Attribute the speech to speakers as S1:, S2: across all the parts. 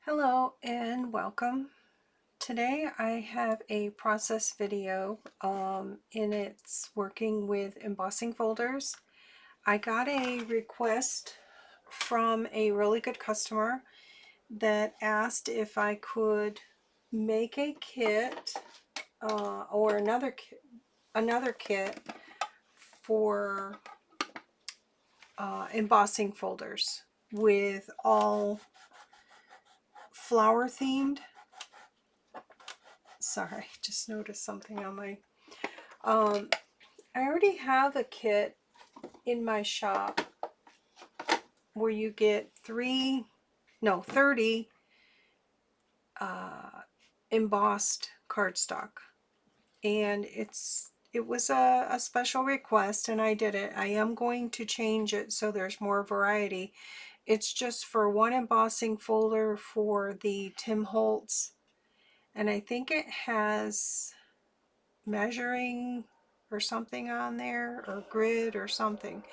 S1: Hello and welcome. Today I have a process video and it's working with embossing folders. I got a request from a really good customer that asked if I could make a kit or another kit for embossing folders with all flower themed. Sorry, just noticed something on my I already have a kit in my shop where you get 30 embossed cardstock, and it was a special request and I did it. I am going to change it so there's more variety. It's just for one embossing folder for the Tim Holtz, and I think it has measuring or something on there, or grid or something,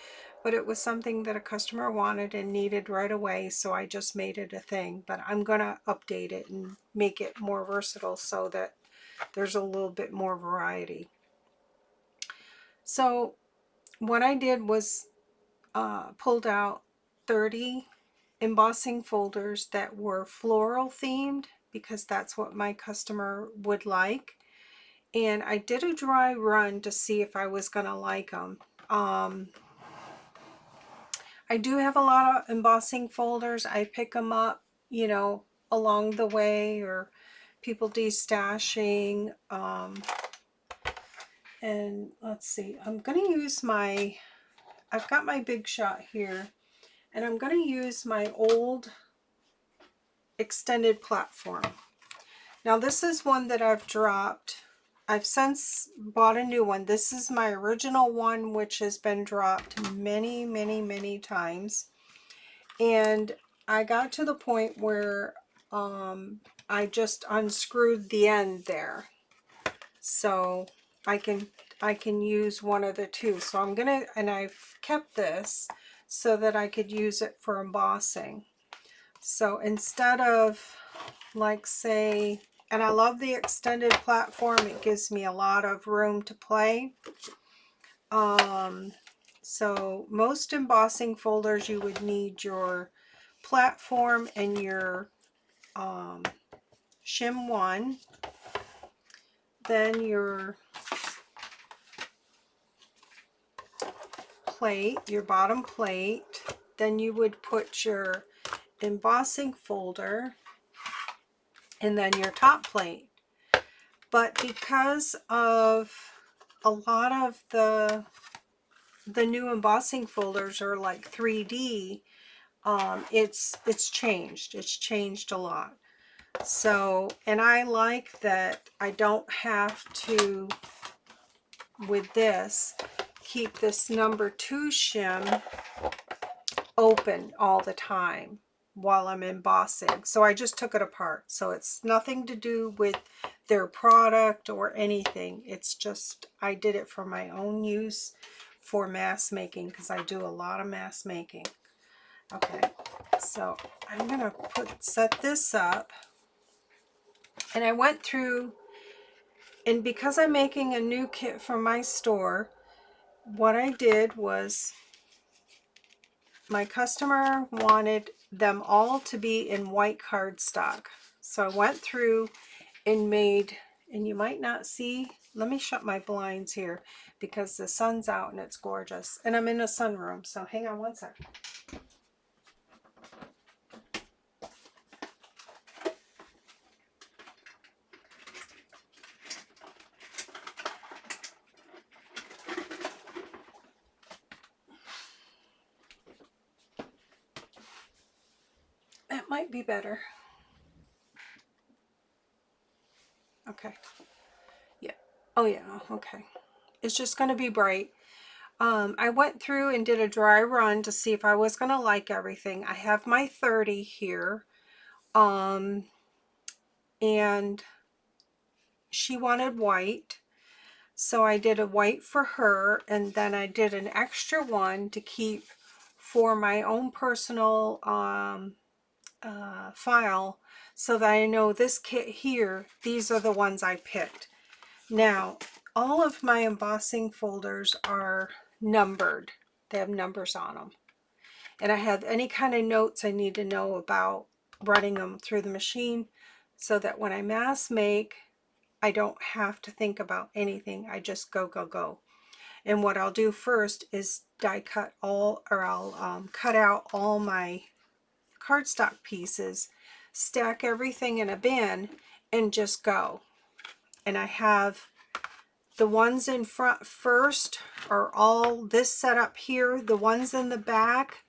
S1: but it was something that a customer wanted and needed right away, so I just made it a thing. But I'm gonna update it and make it more versatile so that there's a little bit more variety. So what I did was pulled out 30 embossing folders that were floral themed, because that's what my customer would like. And I did a dry run to see if I was going to like them. I do have a lot of embossing folders. I pick them up, along the way, or people destashing. And let's see, I'm going to use I've got my Big Shot here, and I'm going to use my old extended platform. Now this is one that I've dropped. I've since bought a new one. This is my original one, which has been dropped many, many, many times. And I got to the point where I just unscrewed the end there. So I can use one of the two. So I'm gonna, and I've kept this so that I could use it for embossing. So instead of, like, say, and I love the extended platform, it gives me a lot of room to play. So most embossing folders, you would need your platform and your shim one, then your plate, your bottom plate, then you would put your embossing folder, and then your top plate. But because of a lot of the new embossing folders are like 3D, it's changed a lot. So, and I like that I don't have to, with this, keep this number 2 shim open all the time while I'm embossing. So I just took it apart. So it's nothing to do with their product or anything. It's just I did it for my own use for mass making, because I do a lot of mass making. Okay, so I'm gonna set this up, and I went through, and because I'm making a new kit for my store, what I did was, my customer wanted them all to be in white cardstock. So I went through and made, and you might not see, let me shut my blinds here because the sun's out and it's gorgeous. And I'm in a sunroom, so hang on one second. That might be better. Okay. Yeah. Oh yeah, okay. It's just going to be bright. I went through and did a dry run to see if I was going to like everything. I have my 30 here. And she wanted white. So I did a white for her, and then I did an extra one to keep for my own personal file so that I know this kit here, these are the ones I picked. Now, all of my embossing folders are numbered. They have numbers on them. And I have any kind of notes I need to know about running them through the machine so that when I mass make, I don't have to think about anything. I just go, go, go. And what I'll do first is die cut all, or I'll cut out all my cardstock pieces, stack everything in a bin, and just go. And I have the ones in front first are all this setup here. The ones in the back,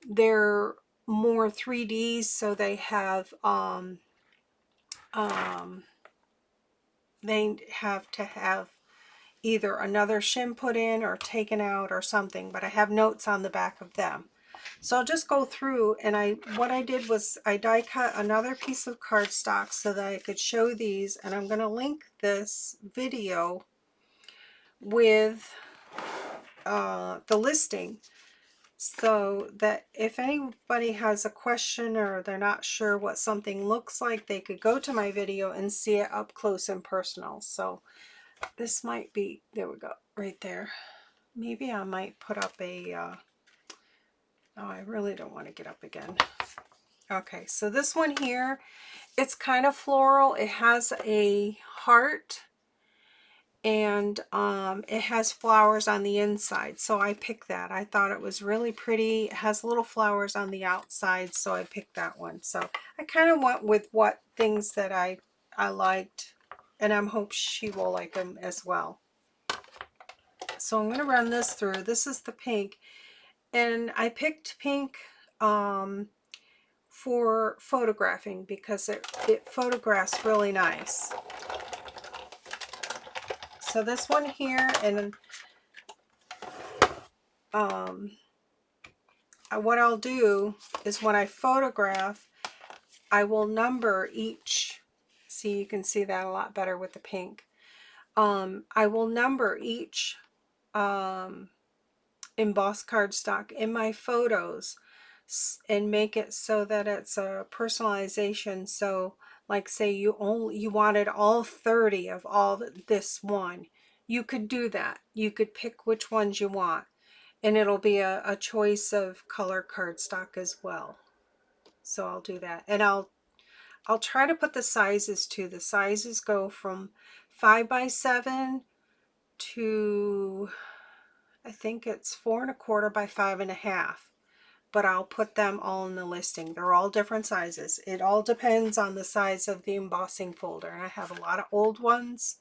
S1: they're more 3Ds, so they have they have to have either another shim put in or taken out or something, but I have notes on the back of them. So I'll just go through, and what I did was I die cut another piece of cardstock so that I could show these, and I'm going to link this video with the listing so that if anybody has a question or they're not sure what something looks like, they could go to my video and see it up close and personal. So this might be, there we go, right there. Maybe I might put up a, oh, I really don't want to get up again. Okay, so this one here, it's kind of floral. It has a heart and it has flowers on the inside, so I picked that. I thought it was really pretty. It has little flowers on the outside, so I picked that one. So I kind of went with what things that I liked, and I hope she will like them as well. So I'm going to run this through. This is the pink, and I picked pink for photographing because it photographs really nice. So this one here, and what I'll do is when I photograph, I will number each. See, you can see that a lot better with the pink. I will number each embossed cardstock in my photos and make it so that it's a personalization. So like say you wanted all 30 of all this one, you could do that. You could pick which ones you want, and it'll be a choice of color cardstock as well. So I'll do that, and I'll try to put the sizes too. The sizes go from 5x7 to, I think it's 4 1/4 by 5 1/2, but I'll put them all in the listing. They're all different sizes. It all depends on the size of the embossing folder, and I have a lot of old ones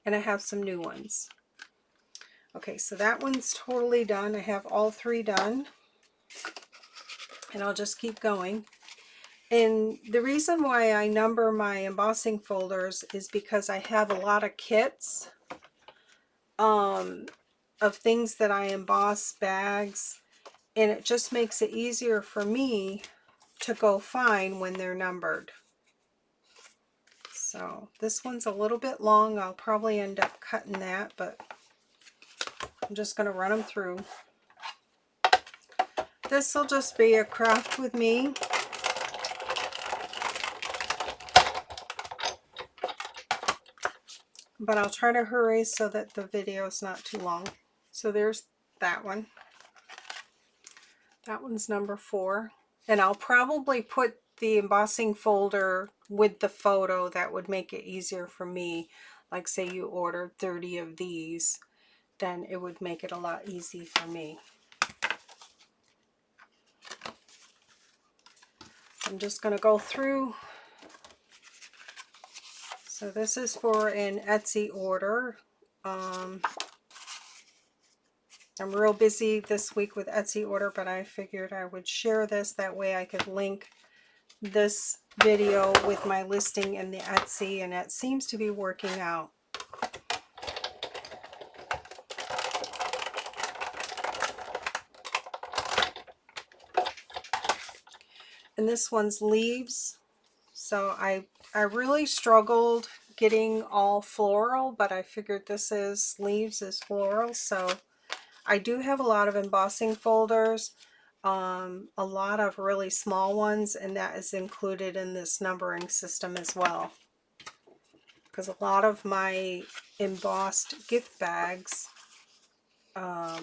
S1: and I have some new ones. Okay, so that one's totally done. I have all 3 done, and I'll just keep going. And the reason why I number my embossing folders is because I have a lot of kits of things that I emboss, bags, and it just makes it easier for me to go find when they're numbered. So this one's a little bit long. I'll probably end up cutting that, but I'm just going to run them through. This will just be a craft with me. But I'll try to hurry so that the video is not too long. So there's that one. That one's number 4. And I'll probably put the embossing folder with the photo. That would make it easier for me. Like say you ordered 30 of these, then it would make it a lot easier for me. I'm just going to go through. So this is for an Etsy order. I'm real busy this week with Etsy order, but I figured I would share this. That way I could link this video with my listing in the Etsy, and it seems to be working out. And this one's leaves. So I really struggled getting all floral, but I figured this is leaves is floral. So I do have a lot of embossing folders, a lot of really small ones, and that is included in this numbering system as well. Because a lot of my embossed gift bags, I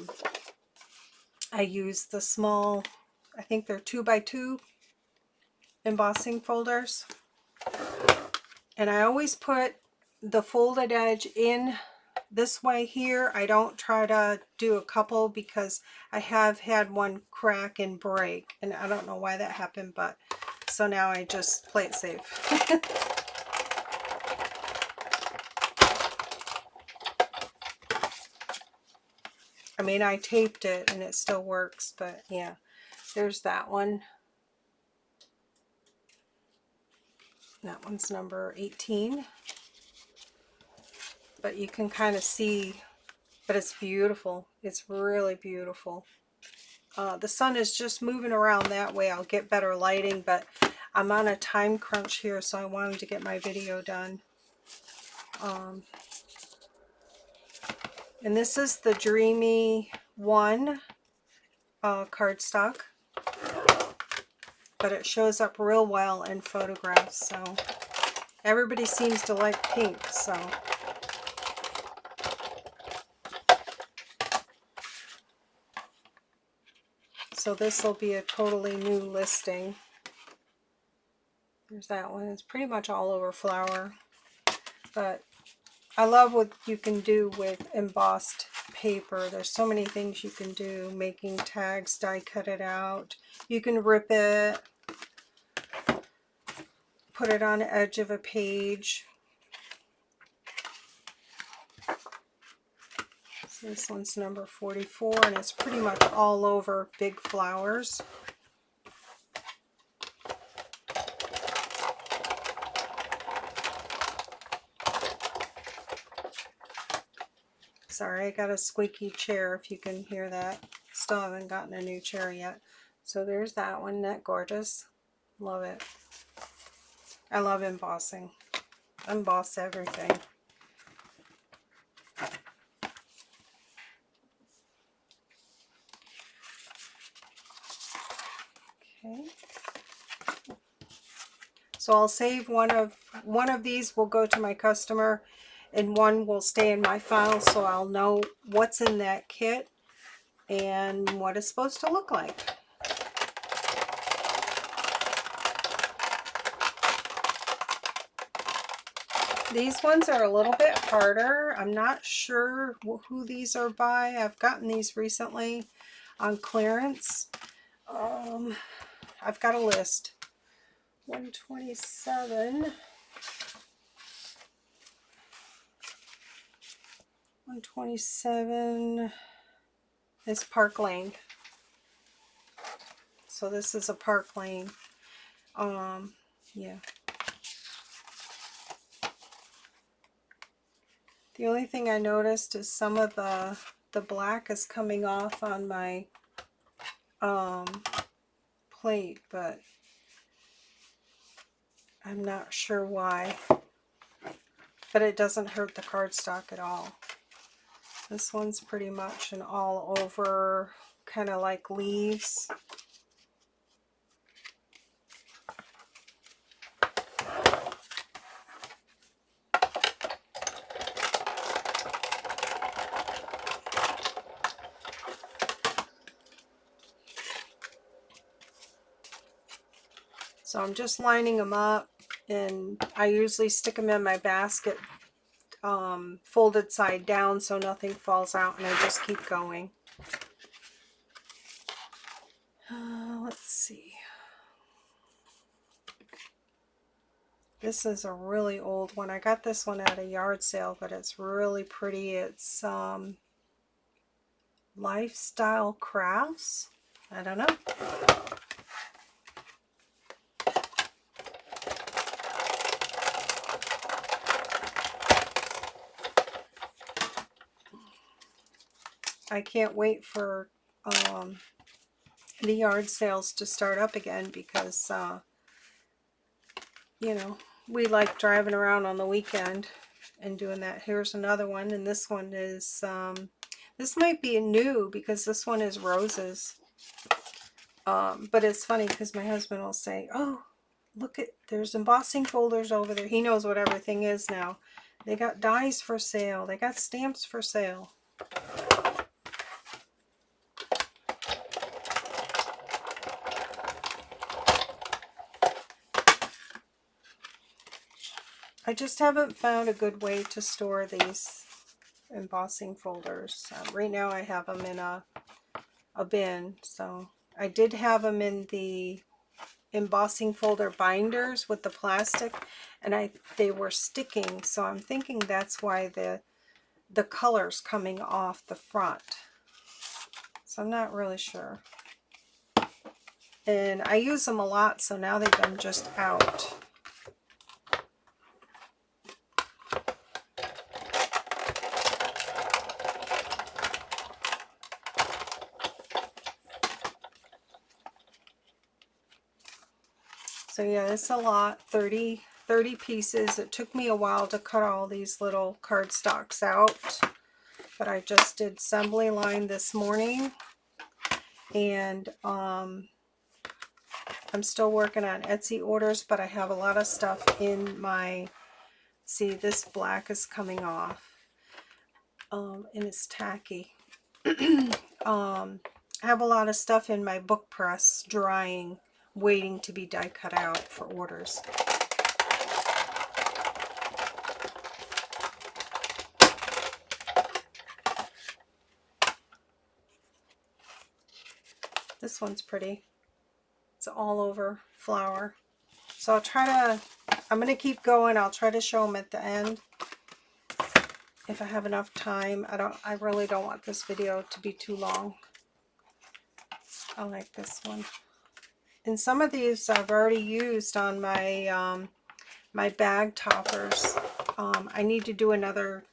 S1: use the small, I think they're 2x2 embossing folders. And I always put the folded edge in this way here. I don't try to do a couple because I have had one crack and break, and I don't know why that happened, but so now I just play it safe. I mean, I taped it and it still works, but yeah, there's that one. That one's number 18. But you can kind of see, but it's beautiful. It's really beautiful. The sun is just moving around that way. I'll get better lighting, but I'm on a time crunch here, so I wanted to get my video done. And this is the Dreamy 1 cardstock, but it shows up real well in photographs, so everybody seems to like pink, so this will be a totally new listing. There's that one. It's pretty much all over flower, but I love what you can do with embossed paper. There's so many things you can do, making tags, die cut it out. You can rip it, put it on the edge of a page. So this one's number 44, and it's pretty much all over big flowers. Sorry, I got a squeaky chair if you can hear that. Still haven't gotten a new chair yet. So there's that one. Isn't that gorgeous? Love it. I love embossing. Emboss everything. Okay. So I'll save one of these will go to my customer, and one will stay in my file, so I'll know what's in that kit and what it's supposed to look like. These ones are a little bit harder. I'm not sure who these are by. I've gotten these recently on clearance. I've got a list. 127. 127 is Park Lane. So this is a Park Lane. Yeah. The only thing I noticed is some of the black is coming off on my plate, but I'm not sure why. But it doesn't hurt the cardstock at all. This one's pretty much an all over, kind of like leaves. So I'm just lining them up, and I usually stick them in my basket folded side down so nothing falls out, and I just keep going. Let's see. This is a really old one. I got this one at a yard sale, but it's really pretty. It's Lifestyle Crafts. I don't know. I can't wait for the yard sales to start up again, because you know, we like driving around on the weekend and doing that. Here's another one, and this one is this might be new, because this one is roses. But it's funny because my husband will say, oh, look at, there's embossing folders over there. He knows what everything is now. They got dies for sale. They got stamps for sale. I just haven't found a good way to store these embossing folders. Right now I have them in a bin. So I did have them in the embossing folder binders with the plastic, and they were sticking, so I'm thinking that's why the color's coming off the front. So I'm not really sure. And I use them a lot, so now they've been just out. So yeah, it's a lot, 30 pieces. It took me a while to cut all these little cardstocks out, but I just did assembly line this morning, and I'm still working on Etsy orders, but I have a lot of stuff in my, see, this black is coming off, and it's tacky. I have a lot of stuff in my book press drying, waiting to be die cut out for orders. This one's pretty. It's all over flower. So I'll try to, I'm going to keep going. I'll try to show them at the end if I have enough time. I really don't want this video to be too long. I like this one. And some of these I've already used on my my bag toppers. I need to do another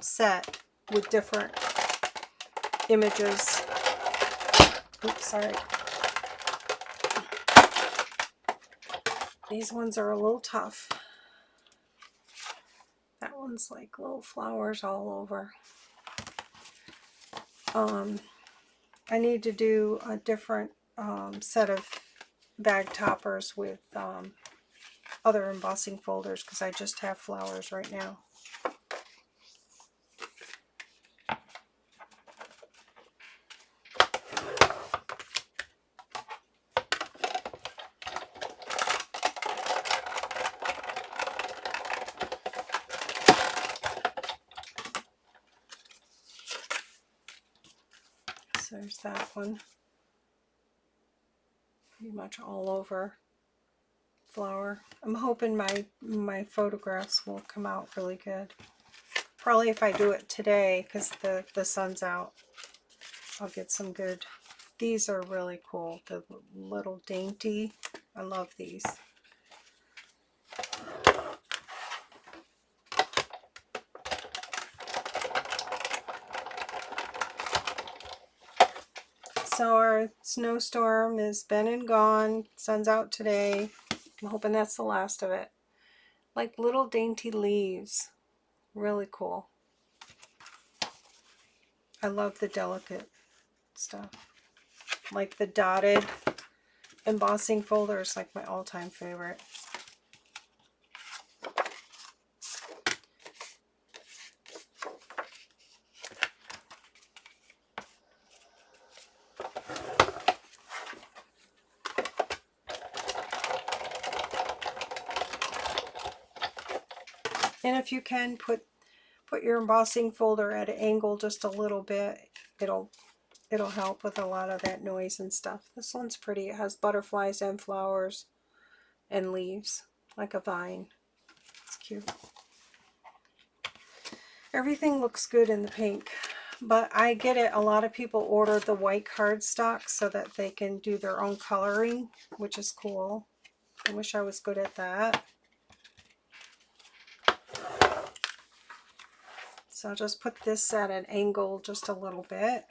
S1: set with different images. Oops, sorry. These ones are a little tough. That one's like little flowers all over. I need to do a different set of bag toppers with other embossing folders because I just have flowers right now. So there's that one. Pretty much all over flower. I'm hoping my photographs will come out really good. Probably if I do it today because the sun's out, I'll get some good. These are really cool. The little dainty. I love these. So our snowstorm has been and gone. Sun's out today. I'm hoping that's the last of it. Like little dainty leaves. Really cool. I love the delicate stuff. Like the dotted embossing folder is like my all-time favorite. And if you can put your embossing folder at an angle just a little bit, it'll help with a lot of that noise and stuff. This one's pretty. It has butterflies and flowers and leaves like a vine. It's cute. Everything looks good in the pink, but I get it. A lot of people order the white cardstock so that they can do their own coloring, which is cool. I wish I was good at that. So I'll just put this at an angle just a little bit.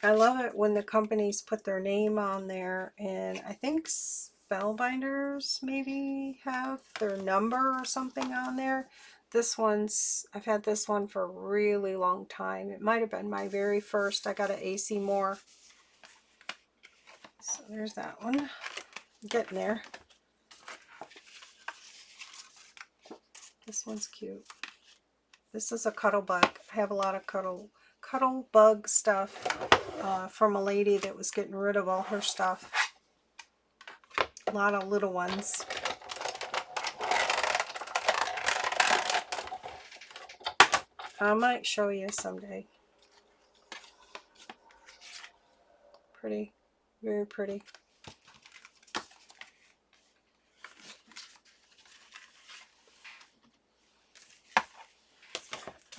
S1: I love it when the companies put their name on there, and I think Spellbinders maybe have their number or something on there. This one's, I've had this one for a really long time. It might have been my very first. I got an AC Moore. So there's that one. Getting there. This one's cute. This is a cuddle bug. I have a lot of cuddle bug stuff from a lady that was getting rid of all her stuff. A lot of little ones. I might show you someday. Pretty, very pretty.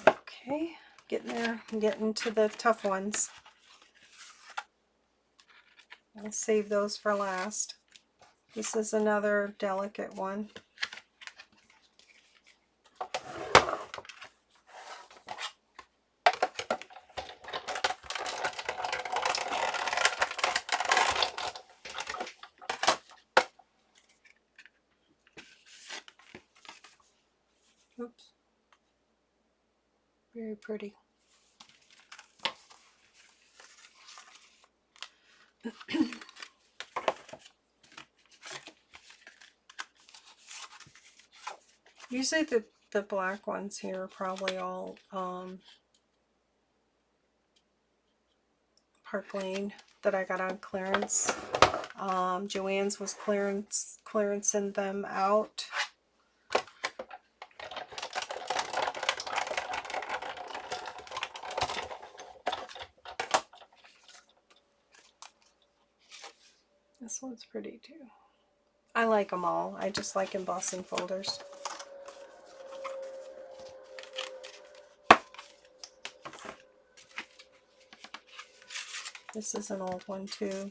S1: Okay, getting there. I'm getting to the tough ones. I'll save those for last. This is another delicate one. Oops. Very pretty. Usually the black ones here are probably all Park Lane that I got on clearance. Joann's was clearancing them out. This one's pretty too. I like them all. I just like embossing folders. This is an old one too.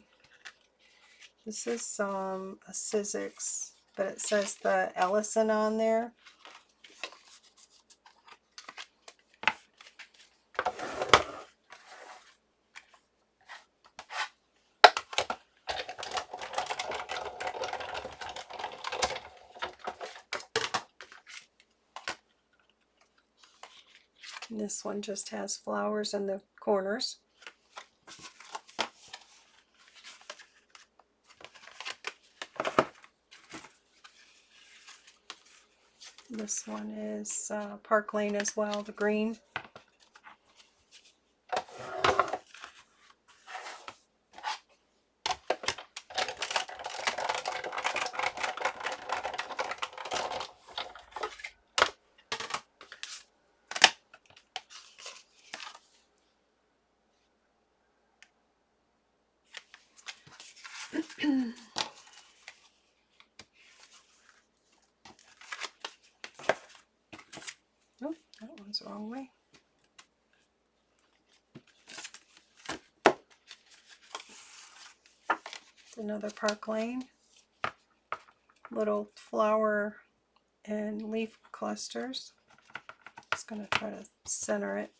S1: This is a Sizzix, but it says the Ellison on there. And this one just has flowers in the corners. This one is Park Lane as well, the green. Oh, that one's the wrong way. Another Park Lane. Little flower and leaf clusters. Just going to try to center it.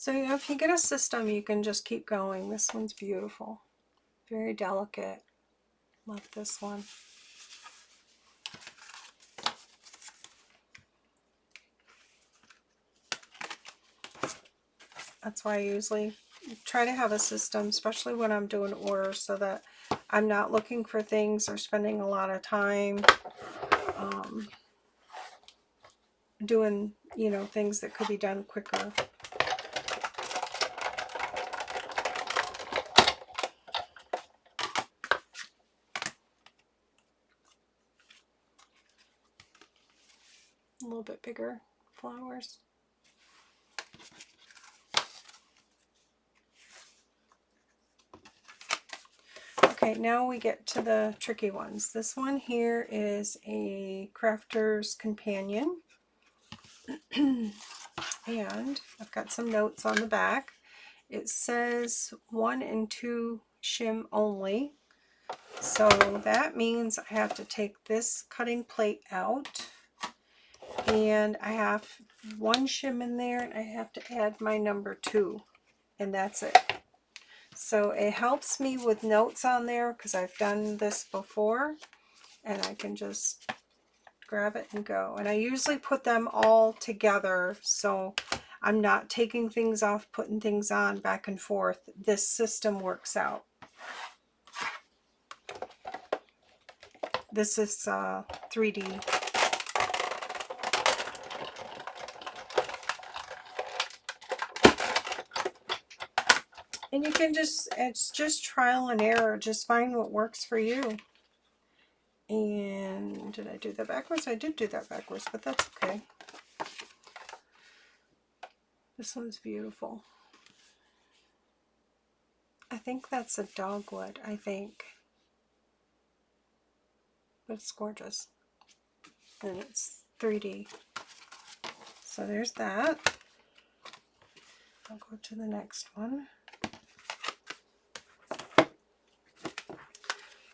S1: So if you get a system, you can just keep going. This one's beautiful. Very delicate. Love this one. That's why I usually try to have a system, especially when I'm doing orders, so that I'm not looking for things or spending a lot of time doing, you know, things that could be done quicker. A little bit bigger flowers. Okay, now we get to the tricky ones. This one here is a Crafter's Companion. And I've got some notes on the back. It says 1 and 2 shim only. So that means I have to take this cutting plate out And I have one shim in there, and I have to add my number 2, and that's it. So it helps me with notes on there because I've done this before, and I can just grab it and go. And I usually put them all together, so I'm not taking things off, putting things on back and forth. This system works out. This is 3D. And you can just, it's just trial and error. Just find what works for you. And did I do that backwards? I did do that backwards, but that's okay. This one's beautiful. I think that's a dogwood, I think. But it's gorgeous. And it's 3D. So there's that. I'll go to the next one.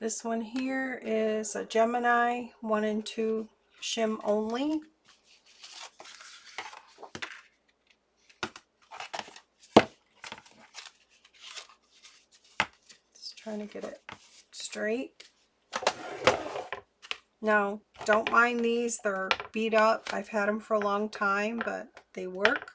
S1: This one here is a Gemini 1 and 2 shim only. Just trying to get it straight. Now, don't mind these, they're beat up. I've had them for a long time, but they work.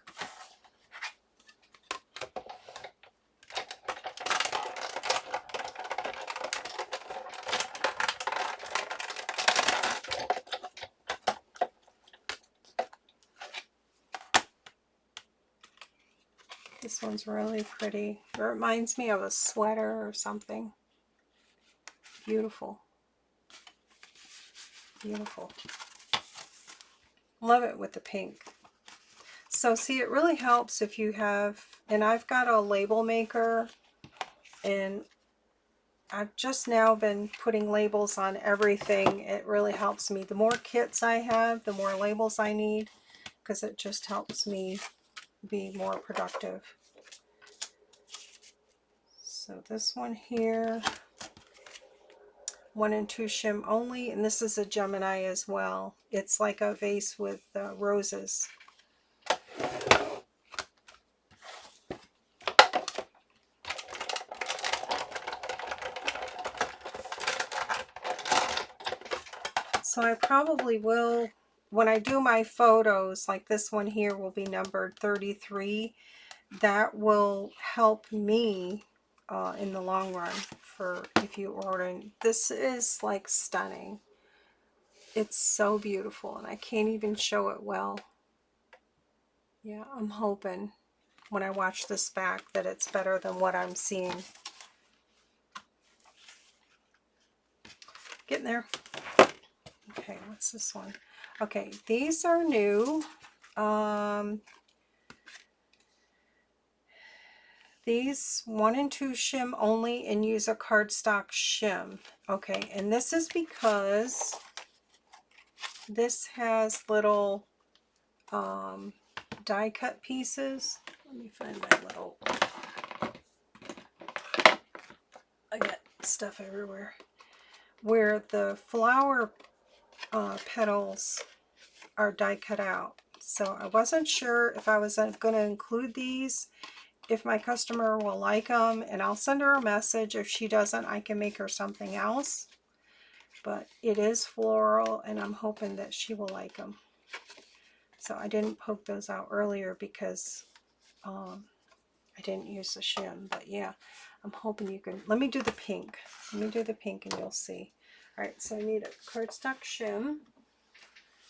S1: This one's really pretty. It reminds me of a sweater or something. Beautiful. Beautiful. Love it with the pink. So see, it really helps if you have, and I've got a label maker, and I've just now been putting labels on everything. It really helps me. The more kits I have, the more labels I need, because it just helps me be more productive. So this one here, 1 and 2 shim only, and this is a Gemini as well. It's like a vase with roses. So I probably will, when I do my photos, like this one here will be numbered 33. That will help me in the long run for if you order. This is like stunning. It's so beautiful, and I can't even show it well. Yeah, I'm hoping when I watch this back that it's better than what I'm seeing. Getting there. Okay, what's this one? Okay, these are new. These 1 and 2 shim only, and use a cardstock shim. Okay, and this is because this has little die cut pieces. Let me find my little, I got stuff everywhere, where the flower petals are die cut out. So I wasn't sure if I was going to include these, if my customer will like them, and I'll send her a message. If she doesn't, I can make her something else. But it is floral, and I'm hoping that she will like them. So I didn't poke those out earlier because I didn't use the shim. But yeah, I'm hoping you can. Let me do the pink. Let me do the pink and you'll see. All right, so I need a cardstock shim,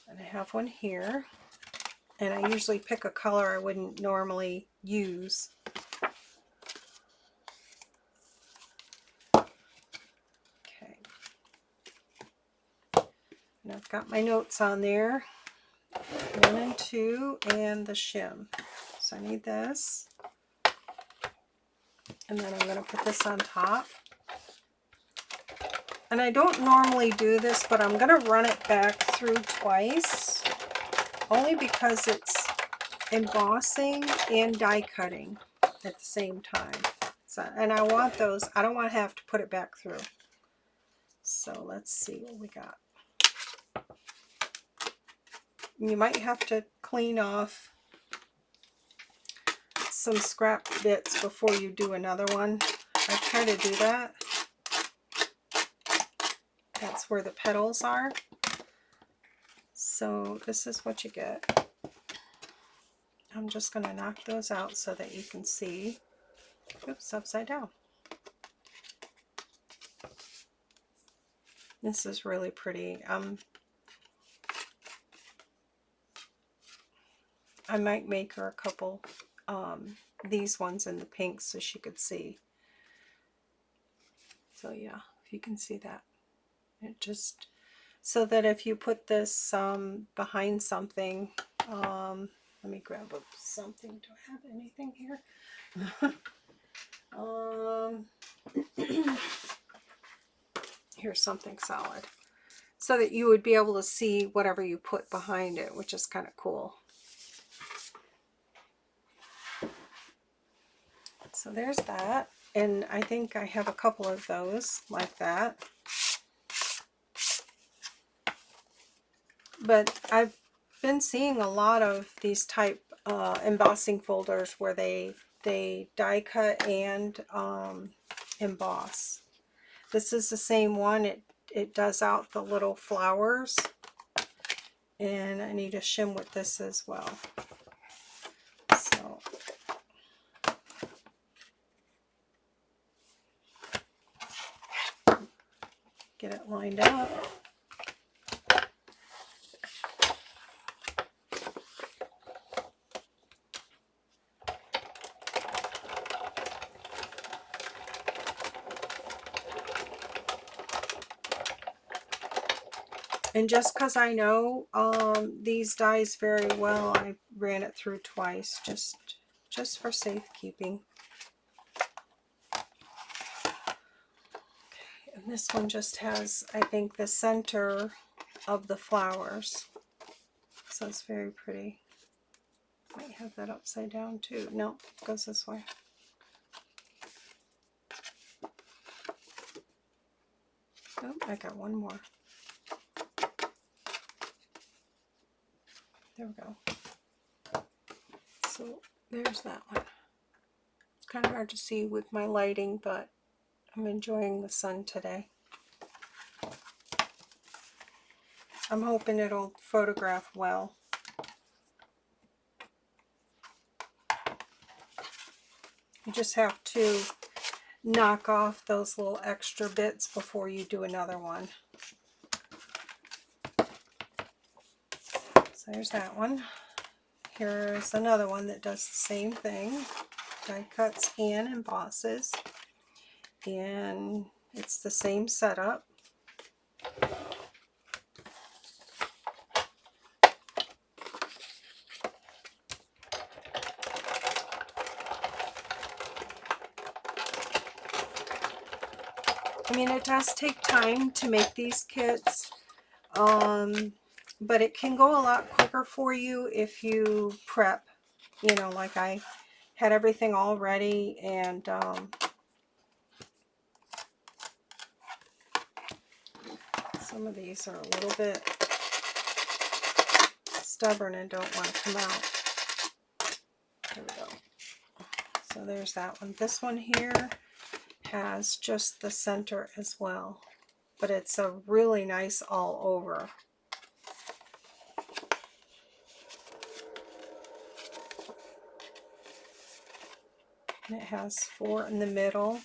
S1: and I have one here. And I usually pick a color I wouldn't normally use. Okay. And I've got my notes on there. 1 and 2 and the shim. So I need this. And then I'm going to put this on top. And I don't normally do this, but I'm going to run it back through twice. Only because it's embossing and die cutting at the same time. So, and I want those, I don't want to have to put it back through. So let's see what we got. you might have to clean off some scrap bits before you do another one. I try to do that. That's where the petals are. So this is what you get. I'm just going to knock those out so that you can see. Oops, upside down. This is really pretty. I might make her a couple these ones in the pink so she could see. So yeah, if you can see that. It just, so that if you put this behind something, let me grab something. Do I have anything here? Here's something solid. So that you would be able to see whatever you put behind it, which is kind of cool. So there's that. And I think I have a couple of those like that. But I've been seeing a lot of these type embossing folders where they die cut and emboss. This is the same one. It does out the little flowers, and I need to shim with this as well. So get it lined up. And just because I know these dies very well, I ran it through twice just for safekeeping. And this one just has, I think, the center of the flowers. So it's very pretty. Might have that upside down too. No, it goes this way. Oh, I got one more. There we go. So there's that one. It's kind of hard to see with my lighting, but I'm enjoying the sun today. I'm hoping it'll photograph well. You just have to knock off those little extra bits before you do another one. So there's that one. Here's another one that does the same thing. Die cuts and embosses. And it's the same setup. I mean, it does take time to make these kits, but it can go a lot quicker for you if you prep. You know, like I had everything all ready, and some of these are a little bit stubborn and don't want to come out. There we go. So there's that one. This one here has just the center as well, but it's a really nice all over. And it has 4 in the middle.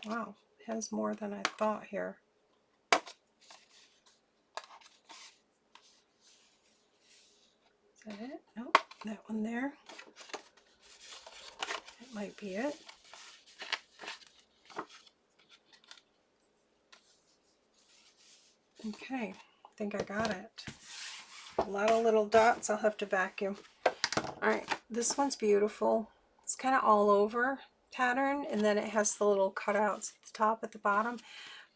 S1: Wow, it has more than I thought here. Is that it? Nope, that one there. That might be it. Okay, I think I got it. A lot of little dots. I'll have to vacuum. Alright, this one's beautiful. It's kind of all over pattern, and then it has the little cutouts at the top, at the bottom.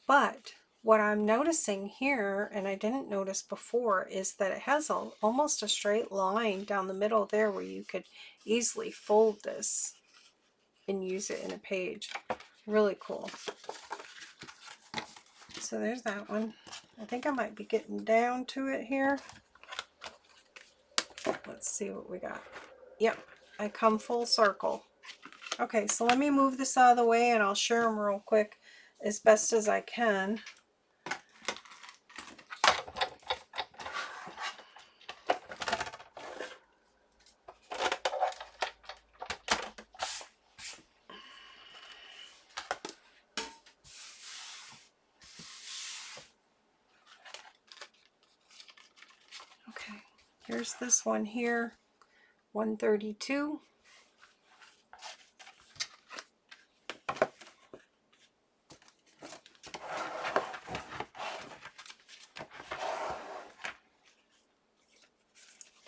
S1: But what I'm noticing here, and I didn't notice before, is that it has almost a straight line down the middle there where you could easily fold this and use it in a page. Really cool. So there's that one. I think I might be getting down to it here. Let's see what we got. Yep, I come full circle. Okay, so let me move this out of the way and I'll share them real quick as best as I can. Okay, here's this one here, 132.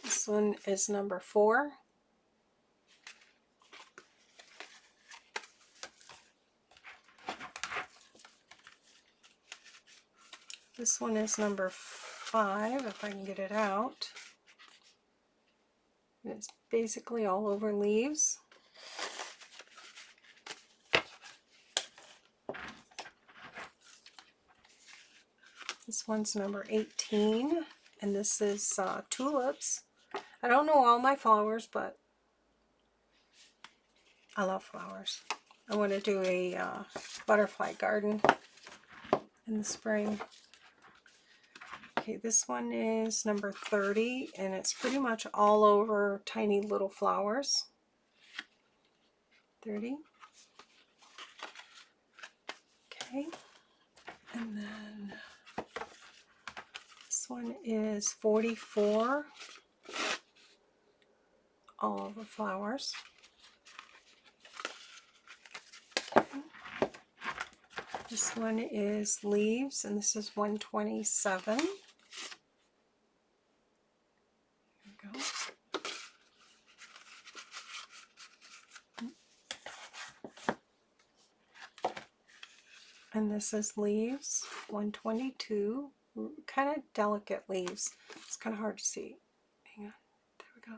S1: This one is number 4. This one is number 5, if I can get it out. It's basically all over leaves. This one's number 18, and this is tulips. I don't know all my flowers, but I love flowers. I want to do a butterfly garden in the spring. Okay, this one is number 30, and it's pretty much all over tiny little flowers. 30. Okay, and then this one is 44, all over flowers. Okay. This one is leaves, and this is 127. There we go. And this is leaves, 122. Kind of delicate leaves. It's kind of hard to see. Hang on. There we go.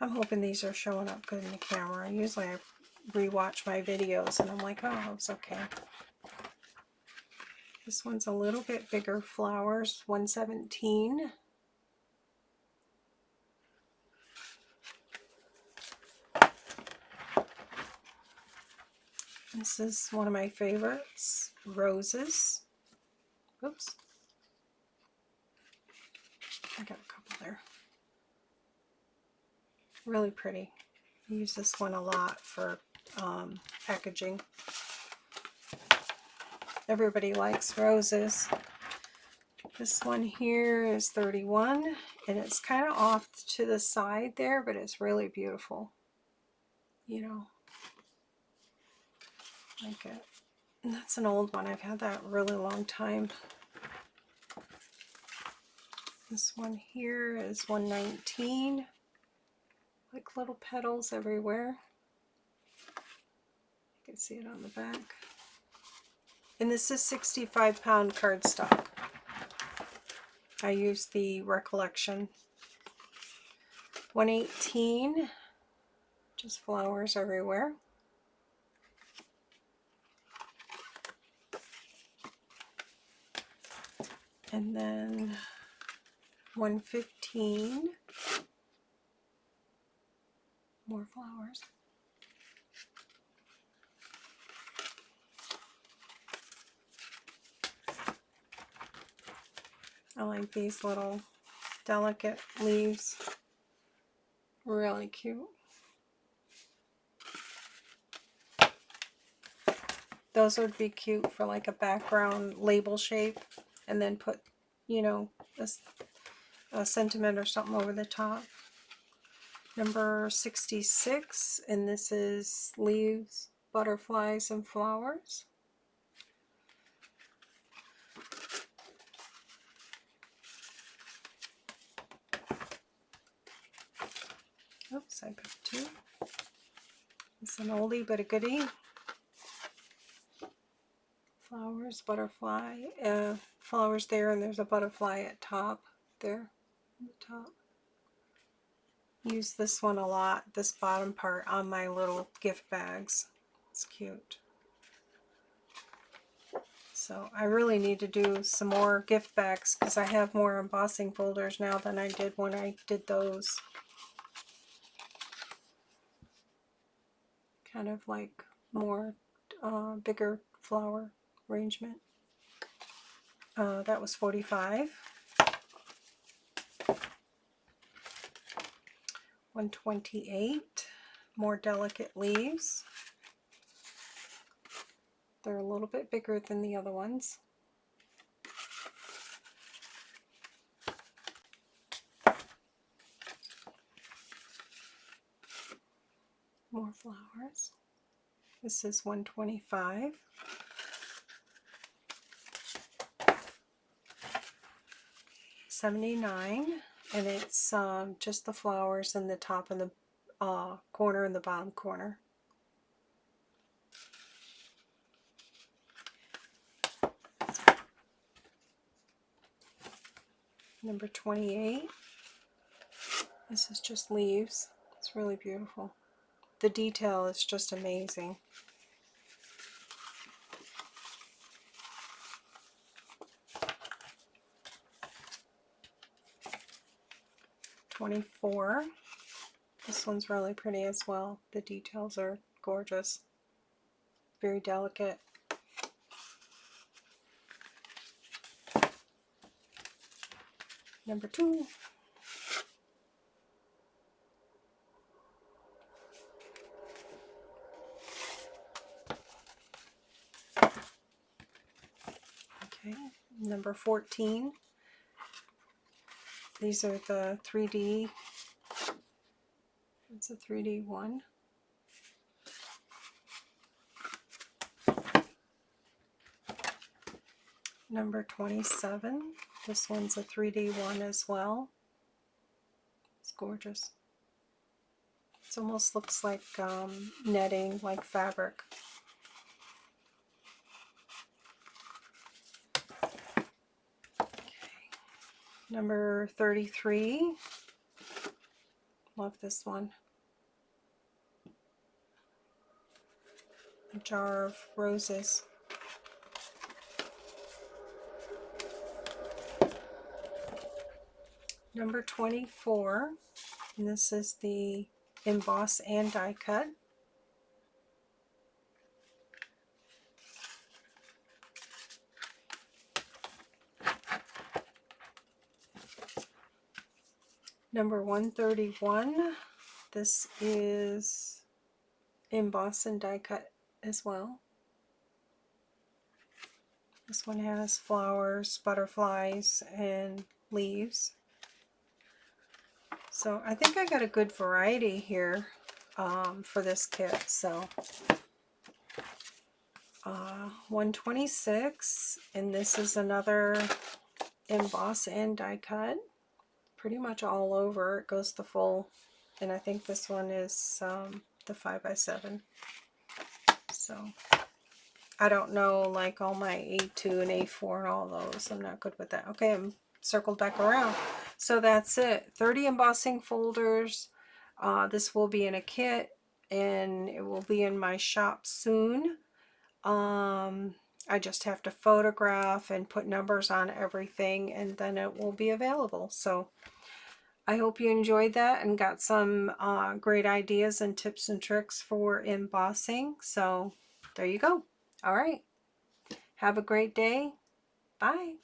S1: I'm hoping these are showing up good in the camera. Usually I rewatch my videos and I'm like, oh, it's okay. This one's a little bit bigger flowers, 117. This is one of my favorites, roses. Oops. I got a couple there. Really pretty. I use this one a lot for packaging. Everybody likes roses. This one here is 31, and it's kind of off to the side there, but it's really beautiful. You know, like it. And that's an old one. I've had that a really long time. This one here is 119. Like little petals everywhere. You can see it on the back. And this is 65-pound cardstock. I use the Recollection. 118, just flowers everywhere. And then 115, more flowers. I like these little delicate leaves. Really cute. Those would be cute for like a background label shape, and then put, you know, a sentiment or something over the top. Number 66, and this is leaves, butterflies, and flowers. Oops, I got 2. It's an oldie but a goodie. Flowers, butterfly, flowers there, and there's a butterfly at top there, on the top. Use this one a lot, this bottom part, on my little gift bags. It's cute. So I really need to do some more gift bags because I have more embossing folders now than I did when I did those. Kind of like more bigger flower arrangement. That was 45. 128. More delicate leaves. They're a little bit bigger than the other ones. More flowers. This is 125. $79, and it's just the flowers in the top and the corner and the bottom corner. Number 28. This is just leaves. It's really beautiful. The detail is just amazing. $24. This one's really pretty as well. The details are gorgeous. Very delicate. Number 2. Okay, number 14. These are the 3D. It's a 3D one. Number 27. This one's a 3D one as well. It's gorgeous. It almost looks like netting, like fabric. Okay. Number 33. Love this one. A jar of roses. Number 24. And this is the emboss and die cut. Number 131. This is emboss and die cut as well. This one has flowers, butterflies, and leaves. So I think I got a good variety here for this kit. So 126, and this is another emboss and die cut. Pretty much all over. It goes the full, and I think this one is the 5x7. So I don't know like all my A2 and A4 and all those. I'm not good with that. Okay, I'm circled back around. So that's it. 30 embossing folders. This will be in a kit, and it will be in my shop soon. I just have to photograph and put numbers on everything, and then it will be available. So I hope you enjoyed that and got some great ideas and tips and tricks for embossing. So there you go. All right. Have a great day. Bye.